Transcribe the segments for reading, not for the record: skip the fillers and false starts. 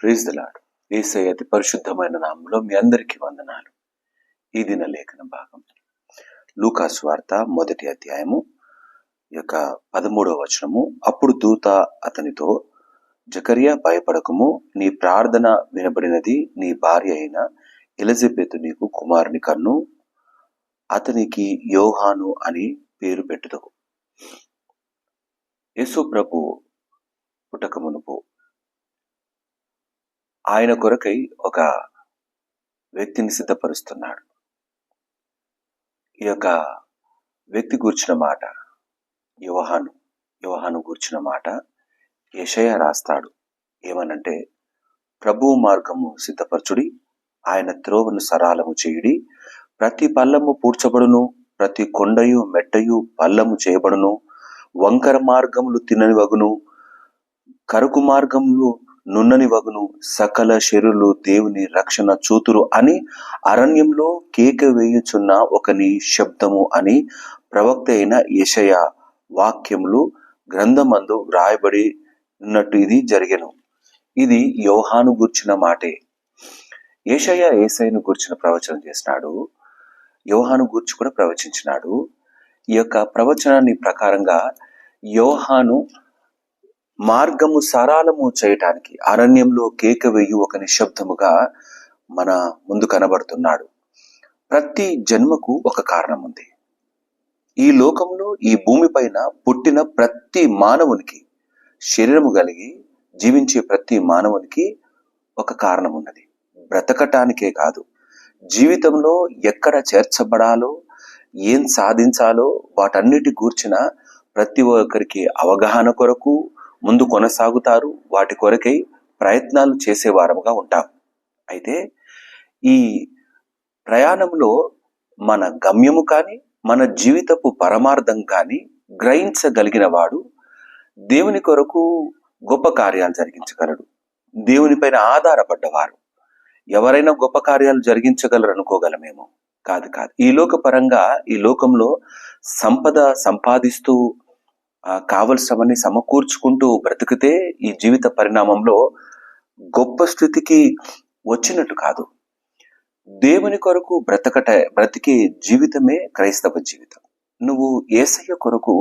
Praise the lord. యేసయ్య అతి పరిశుద్ధమైన నామములో మీ అందరికీ వందనాలు. ఈ దిన లేఖన భాగం లూకా సువార్త 1వ అధ్యాయము 13వ వచనము. అప్పుడు దూత అతనితో, జకరియా భయపడకము, నీ ప్రార్థన వినబడినది, నీ భార్య అయిన ఎలిజబెతు నీకు కుమారుని కన్ను, అతనికి యోహాను అని పేరు పెట్టుదవు. యేసు ప్రభు పుట్టక మునుపు ఆయన కొరకై ఒక వ్యక్తిని సిద్ధపరుస్తున్నాడు. ఈ యొక్క వ్యక్తి గూర్చిన మాట యోహాను గూర్చిన మాట యెషయా రాస్తాడు. ఏమనంటే, ప్రభువు మార్గము సిద్ధపరచుడి, ఆయన త్రోవను సరాలము చేయుడి, ప్రతి పల్లము పూడ్చబడును, ప్రతి కొండయు మెట్టయు పల్లము చేయబడును, వంకర మార్గములు తినని వగును, కరుకు మార్గములు నున్నని వగును, సకల శరీరులు దేవుని రక్షణ చూతురు అని అరణ్యంలో కేక వేయుచున్న ఒకని శబ్దము అని ప్రవక్త అయిన యెషయా వాక్యములు గ్రంథమందు వ్రాయబడి ఉన్నట్టు ఇది జరిగెను. ఇది యోహాను గూర్చిన మాటే. యెషయా యేసయ్యను గూర్చిన ప్రవచనం చేసినాడు, యోహాను గూర్చి కూడా ప్రవచించినాడు. ఈ యొక్క ప్రవచనాన్ని ప్రకారంగా యోహాను మార్గము సరాలము చేయటానికి అరణ్యంలో కేక వేయు ఒక నిశ్శబ్దముగా మన ముందు కనబడుతున్నాడు. ప్రతి జన్మకు ఒక కారణం ఉంది. ఈ లోకంలో, ఈ భూమిపైన పుట్టిన ప్రతి మానవునికి, శరీరము కలిగి జీవించే ప్రతి మానవునికి ఒక కారణం ఉన్నది. బ్రతకటానికే కాదు, జీవితంలో ఎక్కడ చేర్చబడాలో, ఏం సాధించాలో వాటన్నిటి గూర్చిన ప్రతి ఒక్కరికి అవగాహన కొరకు ముందు కొనసాగుతారు. వాటి కొరకై ప్రయత్నాలు చేసేవారముగా ఉంటాం. అయితే ఈ ప్రయాణంలో మన గమ్యము కానీ, మన జీవితపు పరమార్థం కానీ గ్రహించగలిగిన వాడు దేవుని కొరకు గొప్ప కార్యాలు జరిగించగలడు. దేవునిపైన ఆధారపడ్డవారు ఎవరైనా గొప్ప కార్యాలు జరిగించగలరు అనుకోగలమేమో. కాదు. ఈ లోక పరంగా, ఈ లోకంలో సంపద సంపాదిస్తూ కావలసినవన్నీ సమకూర్చుకుంటూ బ్రతికితే ఈ జీవిత పరిణామంలో గొప్ప స్థితికి వచ్చినట్టు కాదు. దేవుని కొరకు బ్రతికే జీవితమే క్రైస్తవ జీవితం. నువ్వు యేసయ్య కొరకు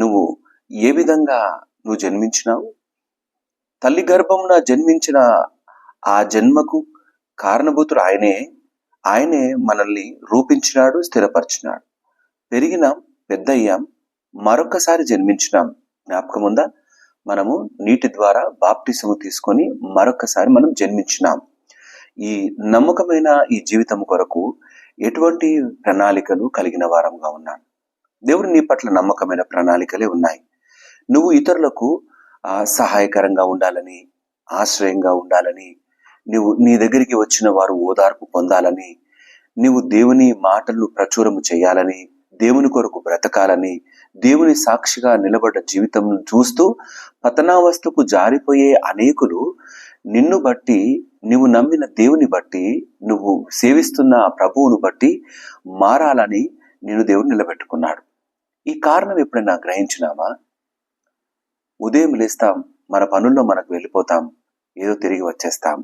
నువ్వు ఏ విధంగా నువ్వు జన్మించినావు, తల్లి గర్భమున జన్మించిన ఆ జన్మకు కారణభూతుడు ఆయనే మనల్ని రూపించినాడు, స్థిరపరిచినాడు. పెరిగినాం, పెద్దయ్యాం, మరొకసారి జన్మించినాం. జ్ఞాపకం ఉందా? మనము నీటి ద్వారా బాప్టిసము తీసుకొని మరొకసారి మనం జన్మించినాం. ఈ నమ్మకమైన ఈ జీవితం కొరకు ఎటువంటి ప్రణాళికలు కలిగిన వారంగా ఉన్నాను. దేవుడు నీ పట్ల నమ్మకమైన ప్రణాళికలే ఉన్నాయి. నువ్వు ఇతరులకు సహాయకరంగా ఉండాలని, ఆశ్రయంగా ఉండాలని, నీ దగ్గరికి వచ్చిన వారు ఓదార్పు పొందాలని, నీవు దేవుని మాటలను ప్రచురము చేయాలని, దేవుని కొరకు బ్రతకాలని, దేవుని సాక్షిగా నిలబడ్డ జీవితం చూస్తూ పతనావస్థకు జారిపోయే అనేకులు నిన్ను బట్టి, నువ్వు నమ్మిన దేవుని బట్టి, నువ్వు సేవిస్తున్న ప్రభువును బట్టి మారాలని నేను దేవుడు నిలబెట్టుకున్నాడు. ఈ కారణం ఎప్పుడైనా గ్రహించినామా? ఉదయం లేస్తాం, మన పనుల్లో మనకు వెళ్ళిపోతాం, ఏదో తిరిగి వచ్చేస్తాం,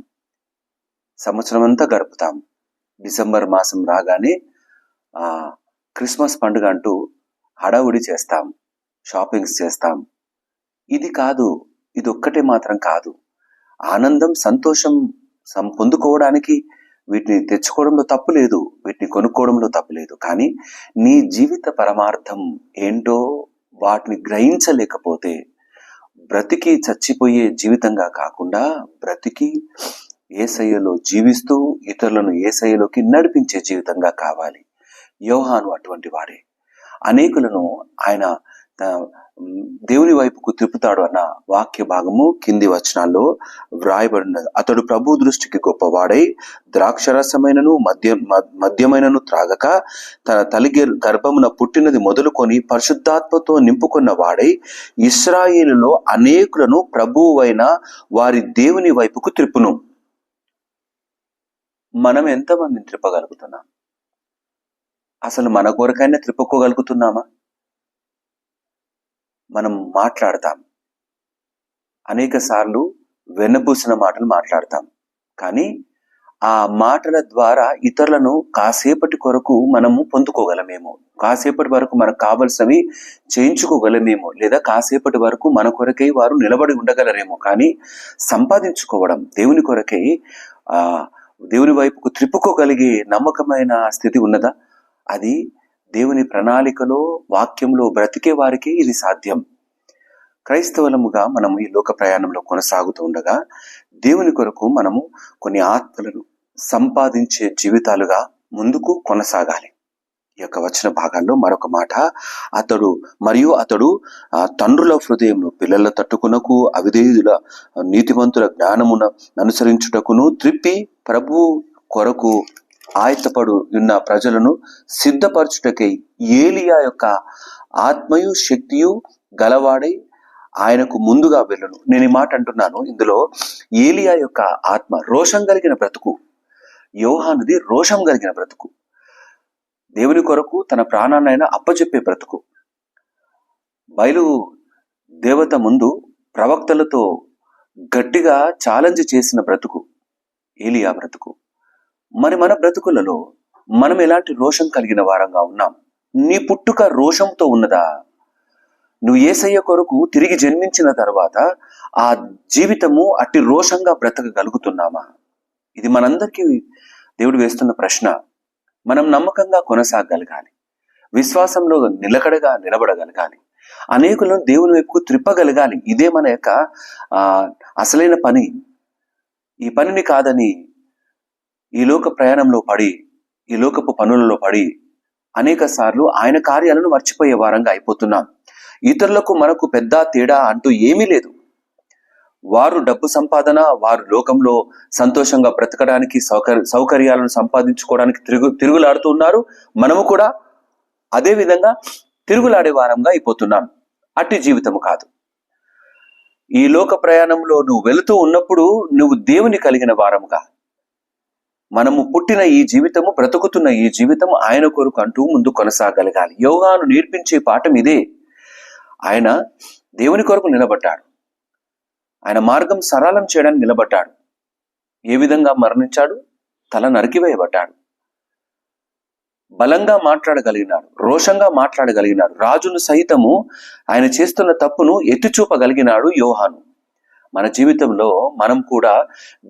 సంవత్సరం అంతా గడుపుతాం. డిసెంబర్ మాసం రాగానే క్రిస్మస్ పండుగ అంటూ హడావుడి చేస్తాం, షాపింగ్స్ చేస్తాం. ఇది కాదు, ఇది ఒక్కటే మాత్రం కాదు. ఆనందం, సంతోషం పొందుకోవడానికి వీటిని తెచ్చుకోవడంలో తప్పు లేదు, వీటిని కొనుక్కోవడంలో తప్పు లేదు. కానీ నీ జీవిత పరమార్థం ఏంటో వాటిని గ్రహించలేకపోతే బ్రతికి చచ్చిపోయే జీవితంగా కాకుండా బ్రతికి యేసయ్యలో జీవిస్తూ ఇతరులను యేసయ్యలోకి నడిపించే జీవితంగా కావాలి. యోహాను అటువంటి వాడే. అనేకులను ఆయన దేవుని వైపుకు తిప్పుతాడు అన్న వాక్య భాగము కింది వచనాల్లో వ్రాయబడినది. అతడు ప్రభు దృష్టికి గొప్పవాడై ద్రాక్షరసమైనను మద్యమైనను త్రాగక తన తల్లి గర్భమున పుట్టినది మొదలుకొని పరిశుద్ధాత్మతో నింపుకున్న వాడై ఇశ్రాయేలులో అనేకులను ప్రభువైన వారి దేవుని వైపుకు త్రిప్పును. మనం ఎంతమందిని త్రిప్పగలుగుతున్నాం? అసలు మన కొరకైనా త్రిప్పుకోగలుగుతున్నామా? మనం మాట్లాడతాం, అనేక సార్లు వెన్నపూసిన మాటలు మాట్లాడతాం. కానీ ఆ మాటల ద్వారా ఇతరులను కాసేపటి కొరకు మనము పొందుకోగలమేమో, కాసేపటి వరకు మనకు కావలసినవి చేయించుకోగలమేమో, లేదా కాసేపటి వరకు మన కొరకై వారు నిలబడి ఉండగలరేమో. కానీ సంపాదించుకోవడం, దేవుని కొరకై దేవుని వైపుకు త్రిప్పుకోగలిగే నమ్మకమైన స్థితి ఉన్నదా? అది దేవుని ప్రణాళికలో, వాక్యంలో బ్రతికే వారికి ఇది సాధ్యం. క్రైస్తవులముగా మనము ఈ లోక ప్రయాణంలో కొనసాగుతూ ఉండగా దేవుని కొరకు మనము కొన్ని ఆత్మలను సంపాదించే జీవితాలుగా ముందుకు కొనసాగాలి. ఈ యొక్క వచన భాగాల్లో మరొక మాట, అతడు తండ్రుల హృదయంలో పిల్లల తట్టుకునకు, అవిధేయుల నీతిమంతుల జ్ఞానమున అనుసరించుటకును త్రిప్పి ప్రభు కొరకు ఆయత్తపడు ఉన్న ప్రజలను సిద్ధపరచుటకై ఏలియా యొక్క ఆత్మయు శక్తియు గలవాడై ఆయనకు ముందుగా వెళ్ళను. నేను ఈ మాట అంటున్నాను, ఇందులో ఏలియా యొక్క ఆత్మ రోషం కలిగిన బ్రతుకు, యోహానుది రోషం కలిగిన బ్రతుకు, దేవుని కొరకు తన ప్రాణాన్నైనా అప్పచెప్పే బ్రతుకు, బయలు దేవత ముందు ప్రవక్తలతో గట్టిగా ఛాలెంజ్ చేసిన బ్రతుకు ఏలియా బ్రతుకు. మరి మన బ్రతుకులలో మనం ఎలాంటి రోషం కలిగిన వారంగా ఉన్నాం? నీ పుట్టుక రోషంతో ఉన్నదా? నువ్వు యేసయ్య కొరకు తిరిగి జన్మించిన తర్వాత ఆ జీవితము అట్టి రోషంగా బ్రతకగలుగుతున్నామా? ఇది మనందరికీ దేవుడు వేస్తున్న ప్రశ్న. మనం నమ్మకంగా కొనసాగగలగాలి, విశ్వాసంలో నిలకడగా నిలబడగలగాలి, అనేకులను దేవుని వైపుకు త్రిప్పగలగాలి. ఇదే మన యొక్క అసలైన పని. ఈ పనిని కాదని ఈ లోక ప్రయాణంలో పడి, ఈ లోకపు పనులలో పడి అనేక సార్లు ఆయన కార్యాలను మర్చిపోయే వారంగా అయిపోతున్నాం. ఇతరులకు మనకు పెద్ద తేడా అంటూ ఏమీ లేదు. వారు డబ్బు సంపాదన, వారు లోకంలో సంతోషంగా బ్రతకడానికి సౌకర్యాలను సంపాదించుకోవడానికి తిరుగులాడుతూ ఉన్నారు. మనము కూడా అదే విధంగా తిరుగులాడే వారంగా అయిపోతున్నాం. అట్టి జీవితము కాదు. ఈ లోక ప్రయాణంలో నువ్వు వెళుతూ ఉన్నప్పుడు నువ్వు దేవుని కలిగిన వారముగా, మనము పుట్టిన ఈ జీవితము, బ్రతుకుతున్న ఈ జీవితము ఆయన కొరకు అంటూ ముందు కొనసాగలగాలి. యోహాను నేర్పించే పాఠం ఇదే. ఆయన దేవుని కొరకు నిలబడ్డాడు, ఆయన మార్గం సరళం చేయడానికి నిలబడ్డాడు. ఏ విధంగా మరణించాడు? తల నరికివేయబడ్డాడు. బలంగా మాట్లాడగలిగినాడు, రోషంగా మాట్లాడగలిగినాడు. రాజును సహితము ఆయన చేస్తున్న తప్పును ఎత్తిచూపగలిగినాడు యోహాను. మన జీవితంలో మనం కూడా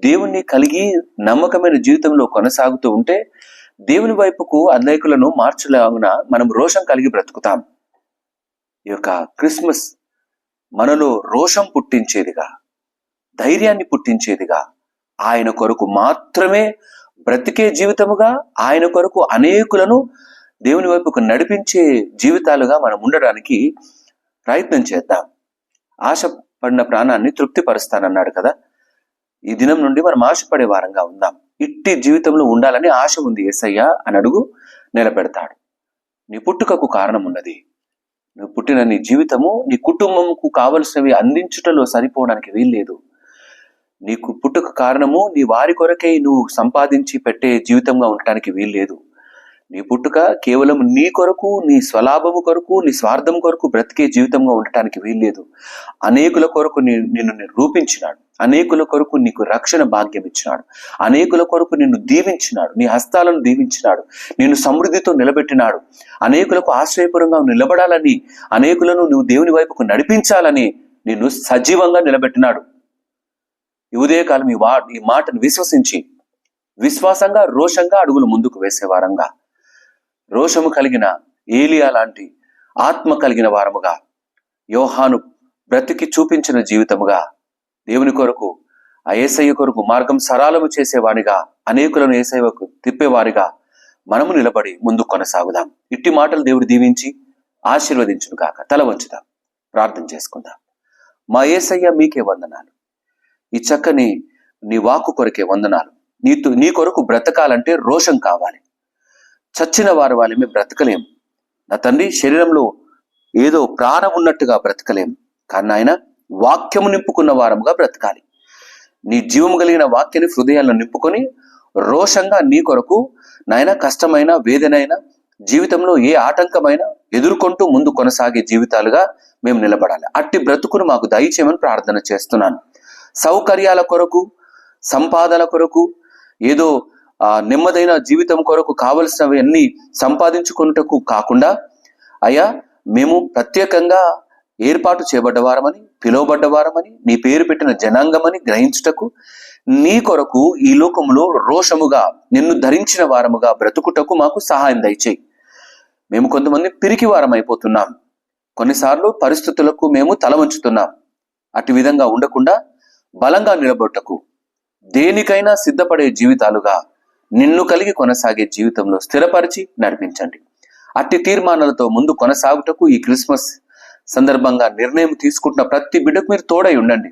దేవుణ్ణి కలిగి నమ్మకమైన జీవితంలో కొనసాగుతూ ఉంటే దేవుని వైపుకు అనేకులను మార్చలాగున మనం రోషం కలిగి బ్రతుకుతాం. ఈ యొక్క క్రిస్మస్ మనలో రోషం పుట్టించేదిగా, ధైర్యాన్ని పుట్టించేదిగా, ఆయన కొరకు మాత్రమే బ్రతికే జీవితముగా, ఆయన కొరకు అనేకులను దేవుని వైపుకు నడిపించే జీవితాలుగా మనం ఉండడానికి ప్రయత్నం చేద్దాం. ఆశపడిన ప్రాణాన్ని తృప్తిపరుస్తానన్నాడు కదా. ఈ దినం నుండి మనం ఆశపడే వారంగా ఉందాం. ఇట్టి జీవితంలో ఉండాలని ఆశ ఉంది యేసయ్య అని అడుగు, నిలబెడతాడు. నీ పుట్టుకకు కారణం ఉన్నది. నువ్వు పుట్టిన నీ జీవితము నీ కుటుంబంకు కావలసినవి అందించుటలో సరిపోవడానికి వీల్లేదు. నీకు పుట్టుక కారణము నీ వారి కొరకై నువ్వు సంపాదించి పెట్టే జీవితంగా ఉండటానికి వీల్లేదు. నీ పుట్టుక కేవలం నీ కొరకు, నీ స్వలాభము కొరకు, నీ స్వార్థం కొరకు బ్రతికే జీవితంగా ఉండటానికి వీల్లేదు. అనేకుల కొరకు నిన్ను రూపించినాడు, అనేకుల కొరకు నీకు రక్షణ భాగ్యం ఇచ్చినాడు, అనేకుల కొరకు నిన్ను దీవించినాడు, నీ హస్తాలను దీవించినాడు, నిన్ను సమృద్ధితో నిలబెట్టినాడు, అనేకులకు ఆశ్రయపురంగా నిలబడాలని, అనేకులను నువ్వు దేవుని వైపుకు నడిపించాలని నిన్ను సజీవంగా నిలబెట్టినాడు. ఈ ఉదయకాలం ఈ మాటను విశ్వసించి విశ్వాసంగా, రోషంగా అడుగులు ముందుకు వేసేవారంగా, రోషము కలిగిన ఏలియా లాంటి ఆత్మ కలిగిన వారముగా, యోహాను బ్రతికి చూపించిన జీవితముగా, దేవుని కొరకు ఆ యేసయ్య కొరకు మార్గం సరళము చేసేవానిగా, అనేకులను యేసయ్యకు తిప్పేవారిగా మనము నిలబడి ముందుకు కొనసాగుదాం. ఇట్టి మాటలు దేవుడు దీవించి ఆశీర్వదించును గాక. తల వంచుదాం, ప్రార్థన చేసుకుందాం. మా యేసయ్య మీకే వందనాలు. ఈ చక్కని నీ వాక్కు కొరకే వందనాలు. నీ కొరకు బ్రతకాలంటే రోషం కావాలి. చచ్చిన వారి వాళ్ళ మేము బ్రతకలేం నా తండ్రి. శరీరంలో ఏదో ప్రాణం ఉన్నట్టుగా బ్రతకలేం. కానీ ఆయన వాక్యము నింపుకున్న వారముగా బ్రతకాలి. నీ జీవము కలిగిన వాక్యాన్ని హృదయాలను నింపుకొని రోషంగా నీ కొరకు నాయన కష్టమైన, వేదనైనా, జీవితంలో ఏ ఆటంకమైనా ఎదుర్కొంటూ ముందు కొనసాగే జీవితాలుగా మేము నిలబడాలి. అట్టి బ్రతుకును మాకు దయచేయమని ప్రార్థన చేస్తున్నాను. సౌకర్యాల కొరకు, సంపాదన కొరకు, ఏదో నెమ్మదైన జీవితం కొరకు కావలసినవి అన్ని సంపాదించుకున్నటకు కాకుండా, అయ్యా మేము ప్రత్యేకంగా ఏర్పాటు చేయబడ్డవారమని, పిలువబడ్డవారమని, నీ పేరు పెట్టిన జనాంగమని గ్రహించుటకు, నీ కొరకు ఈ లోకములో రోషముగా నిన్ను ధరించిన వారముగా బ్రతుకుటకు మాకు సహాయం దయచేయి. మేము కొంతమంది పిరికి వారం అయిపోతున్నాం. కొన్నిసార్లు పరిస్థితులకు మేము తల వంచుతున్నాం. అటు విధంగా ఉండకుండా బలంగా నిలబొట్టకు, దేనికైనా సిద్ధపడే జీవితాలుగా నిన్ను కలిగి కొనసాగే జీవితంలో స్థిరపరిచి నడిపించండి. అట్టి తీర్మానాలతో ముందు కొనసాగుటకు ఈ క్రిస్మస్ సందర్భంగా నిర్ణయం తీసుకుంటున్న ప్రతి బిడ్డకు మీరు తోడై ఉండండి.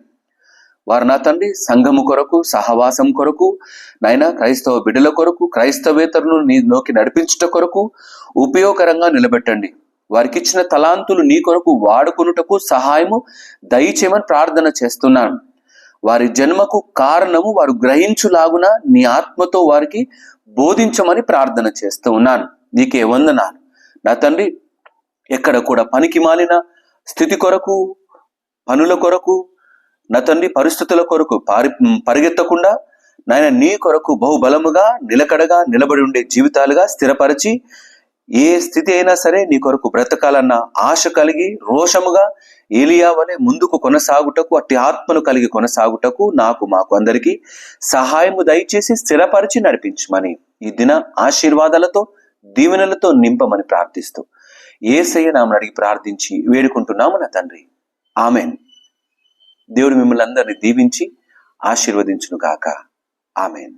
వారు నా తండ్రి సంఘము కొరకు, సహవాసం కొరకు, నాయన క్రైస్తవ బిడ్డల కొరకు, క్రైస్తవేతరులను నీలోకి నడిపించుట కొరకు ఉపయోగకరంగా నిలబెట్టండి. వారికి ఇచ్చిన తలాంతులు నీ కొరకు వాడుకొనుటకు సహాయము దయచేయమని ప్రార్థన చేస్తున్నాను. వారి జన్మకు కారణము వారు గ్రహించులాగున నీ ఆత్మతో వారికి బోధించమని ప్రార్థన చేస్తూ ఉన్నాను. నీకే వందనాలు నా తండ్రి. ఎక్కడ కూడా పనికి మాలిన స్థితి కొరకు, పనుల కొరకు, నా తండ్రి పరిస్థితుల కొరకు పరిగెత్తకుండా నాయన నీ కొరకు బహుబలముగా నిలకడగా నిలబడి ఉండే జీవితాలుగా స్థిరపరిచి, ఏ స్థితి అయినా సరే నీ కొరకు బ్రతకాలన్న ఆశ కలిగి రోషముగా ఏలియా వలె ముందుకు కొనసాగుటకు, అట్టి ఆత్మను కలిగి కొనసాగుటకు మాకు అందరికీ సహాయము దయచేసి స్థిరపరిచి నడిపించమని ఈ దిన ఆశీర్వాదాలతో దీవెనలతో నింపమని ప్రార్థిస్తూ యేసయ్య నామమున అడిగి ప్రార్థించి వేడుకుంటున్నాము నా తండ్రి. ఆమెన్. దేవుడు మిమ్మల్ని అందరినీ దీవించి ఆశీర్వదించును గాక. ఆమెన్.